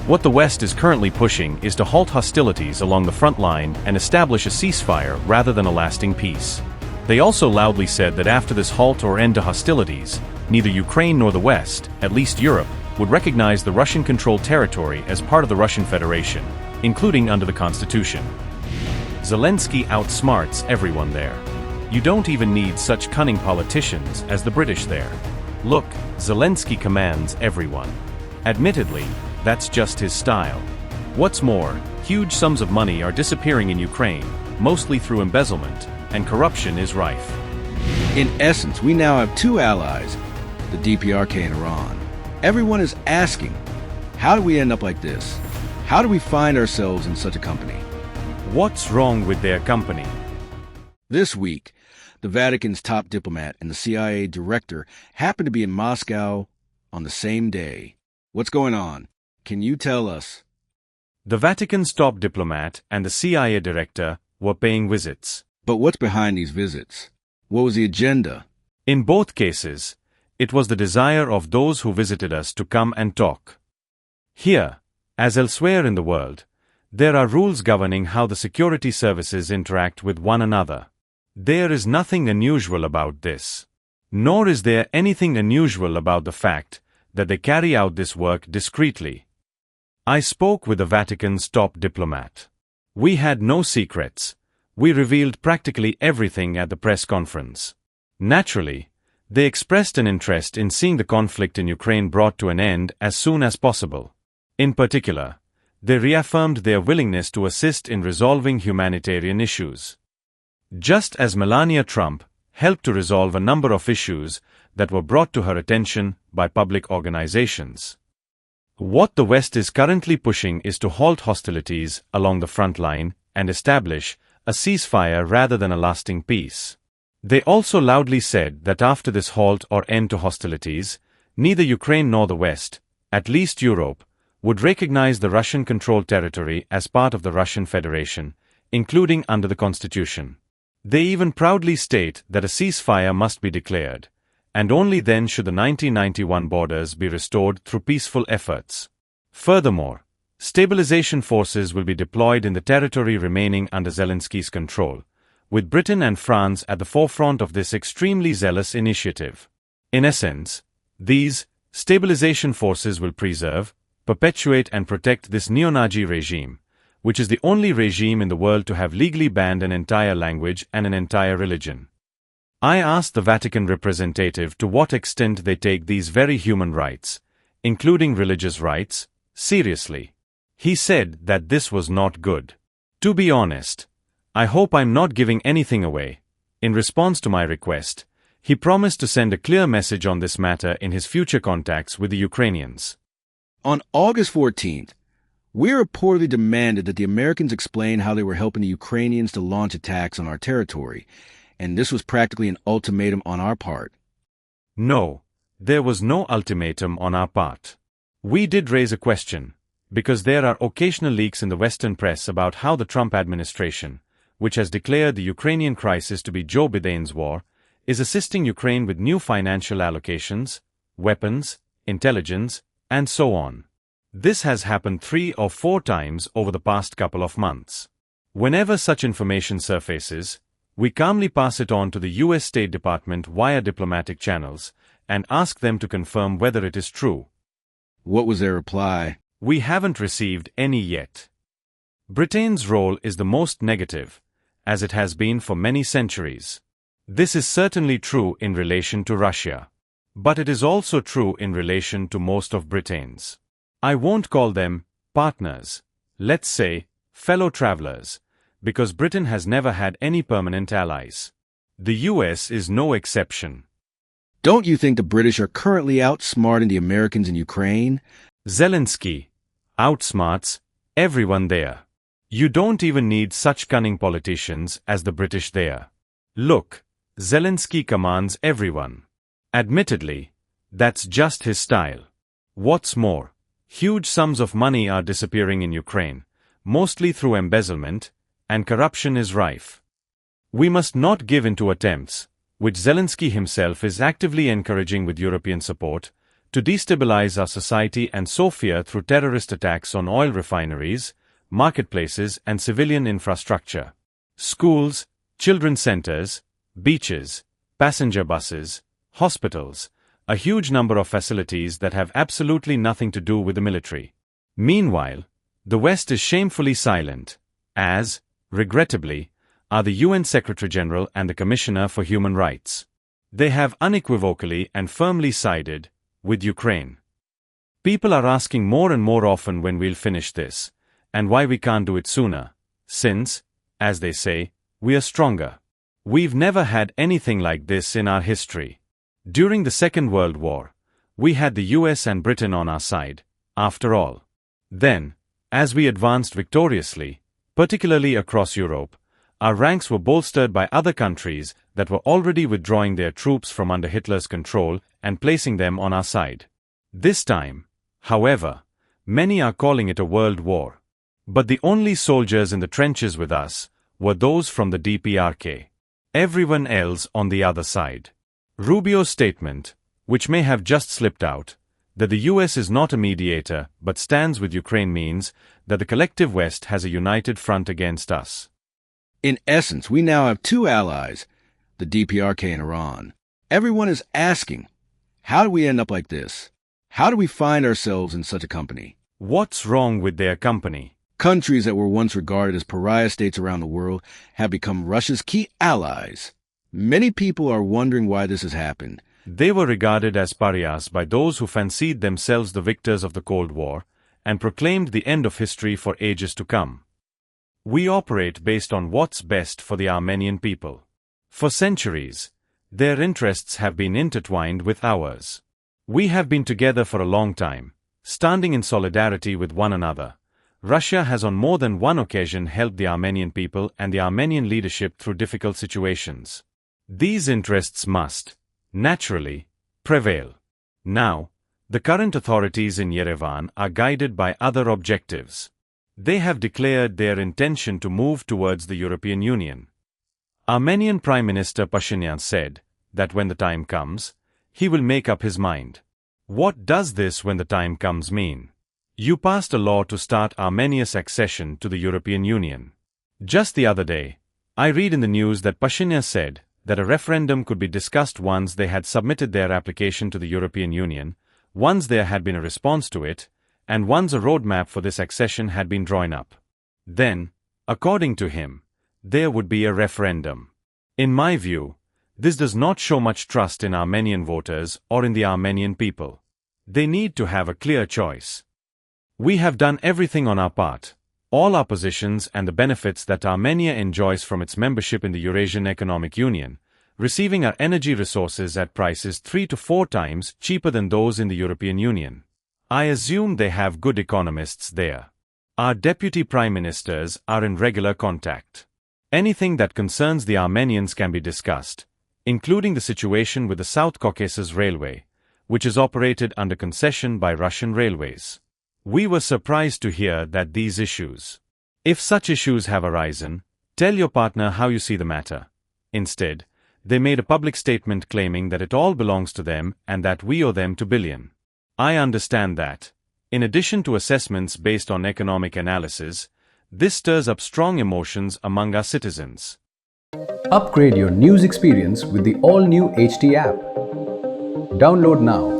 What the West is currently pushing is to halt hostilities along the front line and establish a ceasefire rather than a lasting peace. They also loudly said that after this halt or end to hostilities, neither Ukraine nor the West, at least Europe, would recognize the Russian-controlled territory as part of the Russian Federation, including under the Constitution. Zelensky outsmarts everyone there. You don't even need such cunning politicians as the British there. Look, Zelensky commands everyone. Admittedly, that's just his style. What's more, huge sums of money are disappearing in Ukraine, mostly through embezzlement, and corruption is rife. In essence, we now have two allies, the DPRK and Iran. Everyone is asking, how do we end up like this? How do we find ourselves in such a company? What's wrong with their company? This week, the Vatican's top diplomat and the CIA Director happened to be in Moscow on the same day. What's going on? Can you tell us? The Vatican's top diplomat and the CIA Director were paying visits. But what's behind these visits? What was the agenda? In both cases, it was the desire of those who visited us to come and talk. Here, as elsewhere in the world, there are rules governing how the security services interact with one another. There is nothing unusual about this. Nor is there anything unusual about the fact that they carry out this work discreetly. I spoke with the Vatican's top diplomat. We had no secrets. We revealed practically everything at the press conference. Naturally, they expressed an interest in seeing the conflict in Ukraine brought to an end as soon as possible. In particular, they reaffirmed their willingness to assist in resolving humanitarian issues. Just as Melania Trump helped to resolve a number of issues that were brought to her attention by public organizations. What the West is currently pushing is to halt hostilities along the front line and establish a ceasefire rather than a lasting peace. They also loudly said that after this halt or end to hostilities, neither Ukraine nor the West, at least Europe, would recognize the Russian-controlled territory as part of the Russian Federation, including under the Constitution. They even proudly state that a ceasefire must be declared, and only then should the 1991 borders be restored through peaceful efforts. Furthermore, stabilization forces will be deployed in the territory remaining under Zelensky's control, with Britain and France at the forefront of this extremely zealous initiative. In essence, these stabilization forces will preserve, perpetuate and protect this neo-Nazi regime, which is the only regime in the world to have legally banned an entire language and an entire religion. I asked the Vatican representative to what extent they take these very human rights, including religious rights, seriously. He said that this was not good. To be honest, I hope I'm not giving anything away. In response to my request, he promised to send a clear message on this matter in his future contacts with the Ukrainians. On August 14th, we reportedly demanded that the Americans explain how they were helping the Ukrainians to launch attacks on our territory, and this was practically an ultimatum on our part. No, there was no ultimatum on our part. We did raise a question, because there are occasional leaks in the Western press about how the Trump administration, which has declared the Ukrainian crisis to be Joe Biden's war, is assisting Ukraine with new financial allocations, weapons, intelligence, and so on. This has happened 3 or 4 times over the past couple of months. Whenever such information surfaces, we calmly pass it on to the US State Department via diplomatic channels and ask them to confirm whether it is true. What was their reply? We haven't received any yet. Britain's role is the most negative, as it has been for many centuries. This is certainly true in relation to Russia. But it is also true in relation to most of Britain's. I won't call them partners, let's say fellow travelers, because Britain has never had any permanent allies. The US is no exception. Don't you think the British are currently outsmarting the Americans in Ukraine? Zelensky outsmarts everyone there. You don't even need such cunning politicians as the British there. Look, Zelensky commands everyone. Admittedly, that's just his style. What's more, huge sums of money are disappearing in Ukraine, mostly through embezzlement, and corruption is rife. We must not give in to attempts, which Zelensky himself is actively encouraging with European support, to destabilize our society and sow fear through terrorist attacks on oil refineries, marketplaces and civilian infrastructure. Schools, children's centers, beaches, passenger buses, hospitals, a huge number of facilities that have absolutely nothing to do with the military. Meanwhile, the West is shamefully silent, as, regrettably, are the UN Secretary-General and the Commissioner for Human Rights. They have unequivocally and firmly sided with Ukraine. People are asking more and more often when we'll finish this, and why we can't do it sooner, since, as they say, we are stronger. We've never had anything like this in our history. During the Second World War, we had the US and Britain on our side, after all. Then, as we advanced victoriously, particularly across Europe, our ranks were bolstered by other countries that were already withdrawing their troops from under Hitler's control and placing them on our side. This time, however, many are calling it a world war. But the only soldiers in the trenches with us were those from the DPRK. Everyone else on the other side. Rubio's statement, which may have just slipped out, that the US is not a mediator but stands with Ukraine means that the collective West has a united front against us. In essence, we now have two allies, the DPRK and Iran. Everyone is asking, how do we end up like this? How do we find ourselves in such a company? What's wrong with their company? Countries that were once regarded as pariah states around the world have become Russia's key allies. Many people are wondering why this has happened. They were regarded as pariahs by those who fancied themselves the victors of the Cold War and proclaimed the end of history for ages to come. We operate based on what's best for the Armenian people. For centuries, their interests have been intertwined with ours. We have been together for a long time, standing in solidarity with one another. Russia has on more than one occasion helped the Armenian people and the Armenian leadership through difficult situations. These interests must, naturally, prevail. Now, the current authorities in Yerevan are guided by other objectives. They have declared their intention to move towards the European Union. Armenian Prime Minister Pashinyan said that when the time comes, he will make up his mind. What does this "when the time comes" mean? You passed a law to start Armenia's accession to the European Union. Just the other day, I read in the news that Pashinyan said that a referendum could be discussed once they had submitted their application to the European Union, once there had been a response to it, and once a roadmap for this accession had been drawn up. Then, according to him, there would be a referendum. In my view, this does not show much trust in Armenian voters or in the Armenian people. They need to have a clear choice. We have done everything on our part, all our positions and the benefits that Armenia enjoys from its membership in the Eurasian Economic Union, receiving our energy resources at prices 3 to 4 times cheaper than those in the European Union. I assume they have good economists there. Our deputy prime ministers are in regular contact. Anything that concerns the Armenians can be discussed, including the situation with the South Caucasus Railway, which is operated under concession by Russian Railways. We were surprised to hear that these issues. If such issues have arisen, tell your partner how you see the matter. Instead, they made a public statement claiming that it all belongs to them and that we owe them $2 billion. I understand that, in addition to assessments based on economic analysis, this stirs up strong emotions among our citizens. Upgrade your news experience with the all-new HT app. Download now.